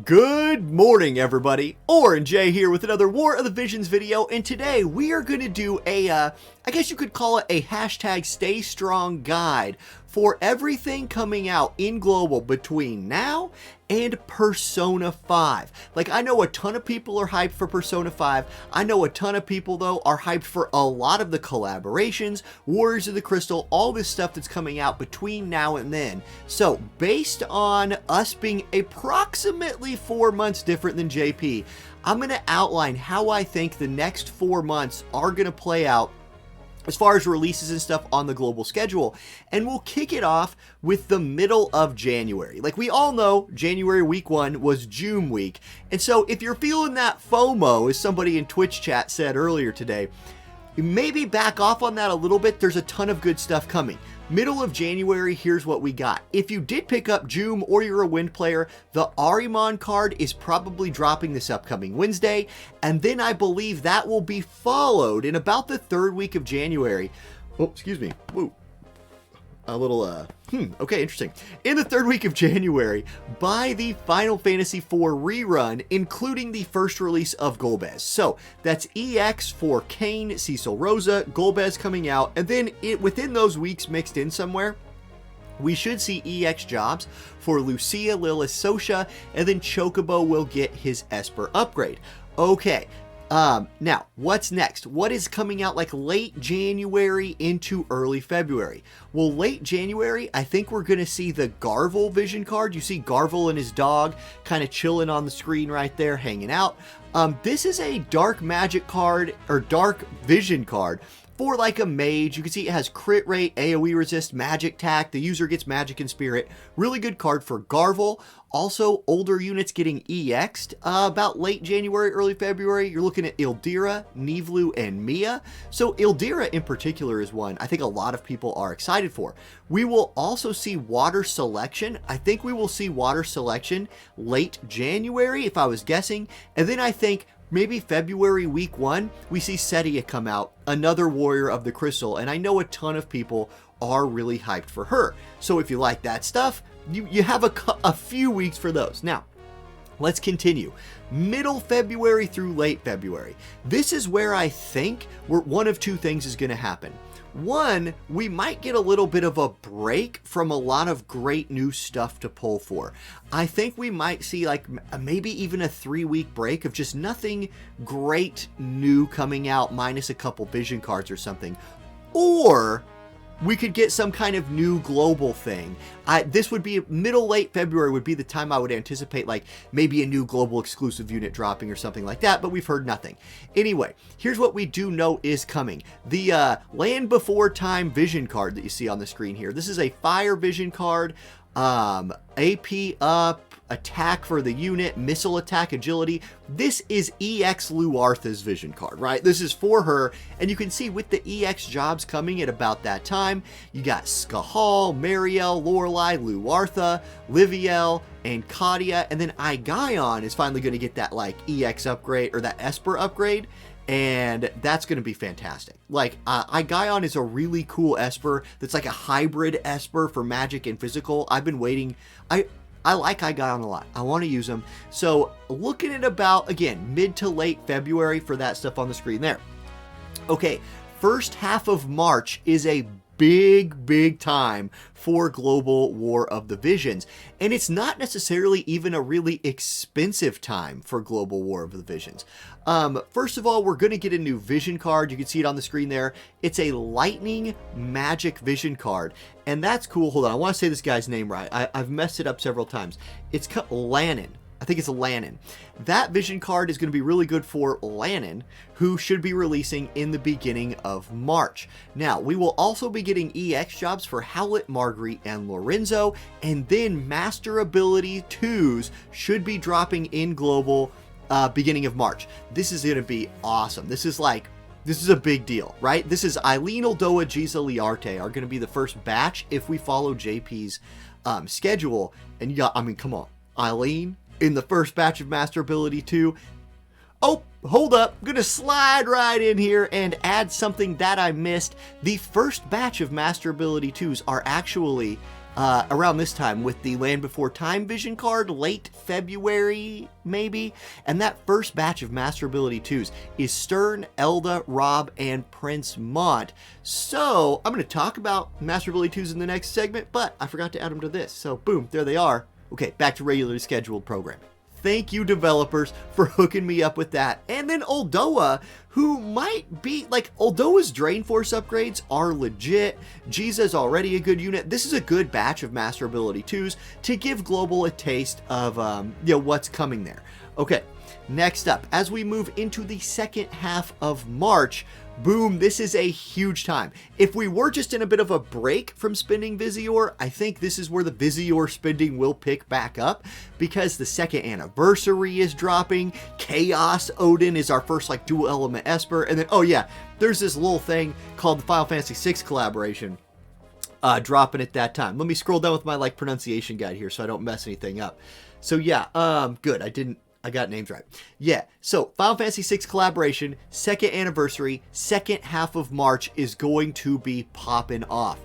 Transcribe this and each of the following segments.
Good morning, everybody. Orange J here with another War of the Visions video, and today we are going to do a, I guess you could call it a hashtag Stay Strong guide for everything coming out in Global between now and Persona 5. Like, I know a ton of people are hyped for Persona 5. I know a ton of people, though, are hyped for a lot of the collaborations, Warriors of the Crystal, all this stuff that's coming out between now and then. So, based on us being approximately 4 months different than JP, I'm going to outline how I think the next 4 months are going to play out as far as releases and stuff on the global schedule. And we'll kick it off with the middle of January. Like, we all know, January week 1 was June week. And so if you're feeling that FOMO, as somebody in Twitch chat said earlier today, maybe back off on that a little bit. There's a ton of good stuff coming. Middle of January, here's what we got. If you did pick up Joom or you're a Wind player, the Arimon card is probably dropping this upcoming Wednesday, and then I believe that will be followed in about the 3rd week of January. Oh, excuse me. Woo. A little, okay, interesting. In the 3rd week of January, by the Final Fantasy IV rerun, including the first release of Golbez. So, that's EX for Kain, Cecil Rosa, Golbez coming out, and then within those weeks mixed in somewhere, we should see EX jobs for Lucia, Lilith, Sosha, and then Chocobo will get his Esper upgrade. Okay. Now, what's next? What is coming out like late January into early February? Well, late January, I think we're going to see the Garvel vision card. You see Garvel and his dog kind of chilling on the screen right there, hanging out. This is a dark magic card, or dark vision card, for like a mage. You can see it has crit rate, AoE resist, magic tack. The user gets magic and spirit. Really good card for Garvel. Also, older units getting EX'd about late January, early February. You're looking at Ildira, Nivlu, and Mia. So Ildira in particular is one I think a lot of people are excited for. We will also see Water Selection. I think we will see Water Selection late January, if I was guessing. And then I think maybe February week 1, we see Setia come out, another Warrior of the Crystal, and I know a ton of people are really hyped for her. So if you like that stuff, you have a few weeks for those. Now, let's continue. Middle February through late February. This is where I think one of two things is going to happen. One, we might get a little bit of a break from a lot of great new stuff to pull for. I think we might see like maybe even a 3-week break of just nothing great new coming out, minus a couple vision cards or something. Or we could get some kind of new global thing. This would be late February would be the time I would anticipate like maybe a new global exclusive unit dropping or something like that, but we've heard nothing. Anyway, here's what we do know is coming. The Land Before Time vision card that you see on the screen here. This is a fire vision card. AP up, attack for the unit, missile attack, agility. This is EX Luartha's vision card, right? This is for her, and you can see with the EX jobs coming at about that time, you got Skahal, Mariel, Lorelei, Luartha, Liviel, and Kadia, and then Igaion is finally going to get that like EX upgrade, or that Esper upgrade, and that's going to be fantastic. Like, Igaion is a really cool Esper that's like a hybrid Esper for magic and physical. I've been waiting. I like Igaion a lot. I want to use them. So, looking at about, again, mid to late February for that stuff on the screen there. Okay, first half of March is a big time for Global War of the Visions. And it's not necessarily even a really expensive time for Global War of the Visions. First of all, we're going to get a new vision card. You can see it on the screen there. It's a lightning magic vision card. And that's cool. Hold on. I want to say this guy's name right. I've messed it up several times. It's Lannon. I think it's Lannon. That vision card is going to be really good for Lannon, who should be releasing in the beginning of March. Now, we will also be getting EX jobs for Howlett, Marguerite, and Lorenzo, and then Master Ability 2s should be dropping in Global beginning of March. This is going to be awesome. This is a big deal, right? This is Eileen Oldoa, Giza Liarte are going to be the first batch if we follow JP's schedule. And you got, I mean, come on, Eileen in the first batch of Master Ability 2. Oh, hold up. I'm going to slide right in here and add something that I missed. The first batch of Master Ability 2s are actually around this time with the Land Before Time vision card, late February maybe. And that first batch of Master Ability 2s is Stern, Elda, Rob, and Prince Mont. So I'm going to talk about Master Ability 2s in the next segment, but I forgot to add them to this. So boom, there they are. Okay, back to regularly scheduled programming. Thank you, developers, for hooking me up with that. And then Oldoa, who might be, like, Oldoa's Drain Force upgrades are legit. Giza's already a good unit. This is a good batch of Master Ability 2s to give Global a taste of, what's coming there. Okay, next up, as we move into the second half of March, boom, this is a huge time. If we were just in a bit of a break from spending Visior, I think this is where the Visior spending will pick back up, because the second anniversary is dropping. Chaos Odin is our first like dual element Esper, and then, oh yeah, there's this little thing called the Final Fantasy VI collaboration dropping at that time. Let me scroll down with my like pronunciation guide here so I don't mess anything up. So yeah, good, I got names right. Yeah, so Final Fantasy VI collaboration, second anniversary, second half of March is going to be popping off.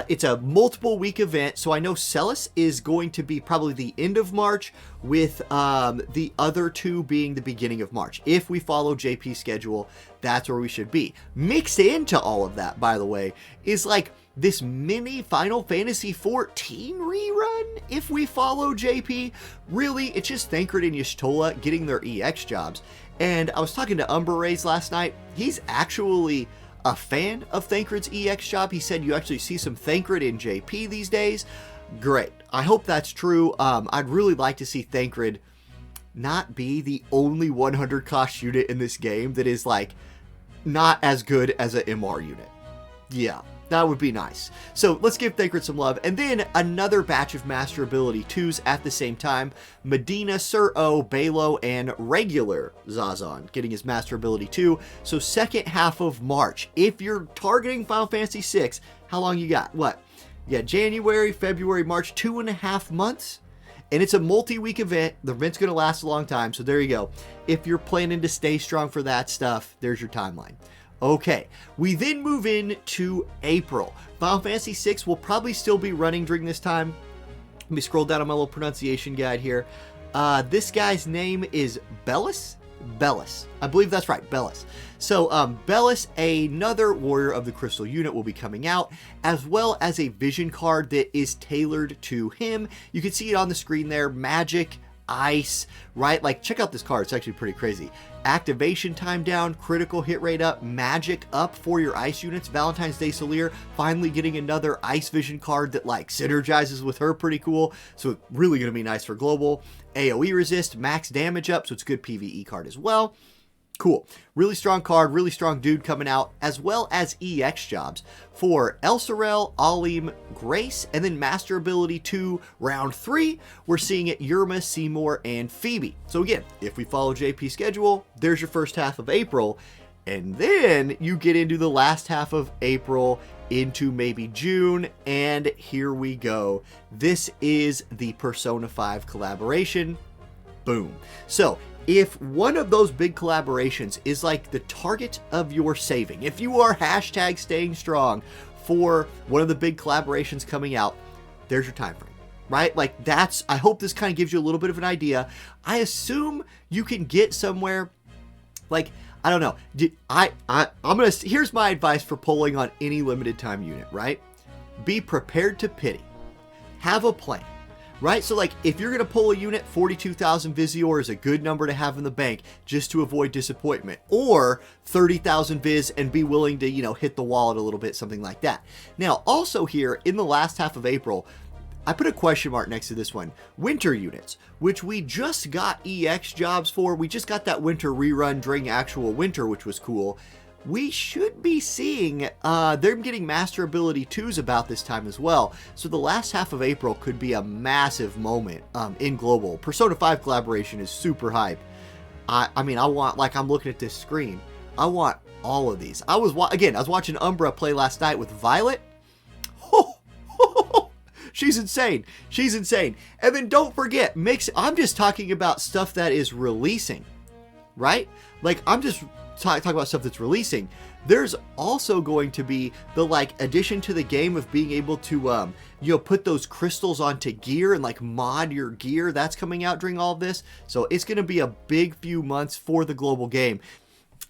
It's a multiple week event, so I know Celis is going to be probably the end of March, with the other two being the beginning of March. If we follow JP's schedule, that's where we should be. Mixed into all of that, by the way, is like this mini Final Fantasy XIV rerun, if we follow JP. Really, it's just Thancred and Y'shtola getting their EX jobs. And I was talking to Umber Rays last night. He's actually a fan of Thancred's EX job. He said you actually see some Thancred in JP these days. Great. I hope that's true. I'd really like to see Thancred not be the only 100 cost unit in this game that is like not as good as an MR unit. Yeah. That would be nice. So let's give Thancred some love. And then another batch of Master Ability 2s at the same time. Medina, Sir O, Balo, and regular Zazan getting his Master Ability 2. So second half of March. If you're targeting Final Fantasy VI, how long you got? What? Yeah, January, February, March, 2.5 months. And it's a multi-week event. The event's going to last a long time. So there you go. If you're planning to stay strong for that stuff, there's your timeline. Okay, we then move into April. Final Fantasy VI will probably still be running during this time. Let me scroll down on my little pronunciation guide here. This guy's name is Bellis? Bellis. I believe that's right, Bellis. So, Bellis, another Warrior of the Crystal unit, will be coming out, as well as a vision card that is tailored to him. You can see it on the screen there. Magic, ice, right? Like, check out this card. It's actually pretty crazy. Activation time down, critical hit rate up, magic up for your ice units. Valentine's Day Solier finally getting another ice vision card that like synergizes with her, pretty cool. So it's really going to be nice for global. AoE resist, max damage up, so it's a good PvE card as well. Cool. Really strong card, really strong dude coming out, as well as EX jobs for Elsorel, Alim, Grace, and then Master Ability 2 round 3. We're seeing it Yerma, Seymour, and Phoebe. So again, if we follow JP's schedule, there's your first half of April. And then you get into the last half of April into maybe June, and here we go. This is the Persona 5 collaboration. Boom. So if one of those big collaborations is like the target of your saving, if you are hashtag staying strong for one of the big collaborations coming out, there's your time frame, right? Like that's, I hope this kind of gives you a little bit of an idea. I assume you can get somewhere like, I don't know. Here's my advice for pulling on any limited time unit, right? Be prepared to pity. Have a plan. Right? So like if you're going to pull a unit, 42,000 Visior is a good number to have in the bank just to avoid disappointment, or 30,000 Viz and be willing to, hit the wallet a little bit, something like that. Now, also here in the last half of April, I put a question mark next to this one. Winter units, which we just got EX jobs for. We just got that winter rerun during actual winter, which was cool. We should be seeing them getting Master Ability 2s about this time as well. So the last half of April could be a massive moment in global. Persona 5 collaboration is super hype. I mean, I want, like, I'm looking at this screen. I want all of these. I was watching Umbra play last night with Violet. She's insane. She's insane. And then don't forget, I'm just talking about stuff that is releasing, right? Like, I'm just talk about stuff that's releasing, there's also going to be the like addition to the game of being able to you know, put those crystals onto gear and like mod your gear. That's coming out during all of this. So it's going to be a big few months for the global game.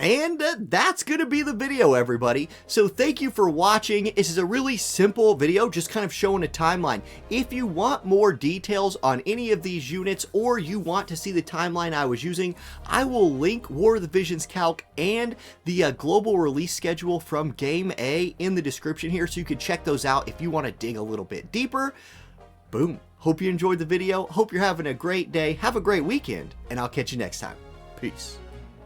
And that's going to be the video, everybody. So thank you for watching. This is a really simple video, just kind of showing a timeline. If you want more details on any of these units, or you want to see the timeline I was using, I will link War of the Visions calc and the global release schedule from Game A in the description here, so you can check those out if you want to dig a little bit deeper. Boom. Hope you enjoyed the video. Hope you're having a great day. Have a great weekend, and I'll catch you next time. Peace.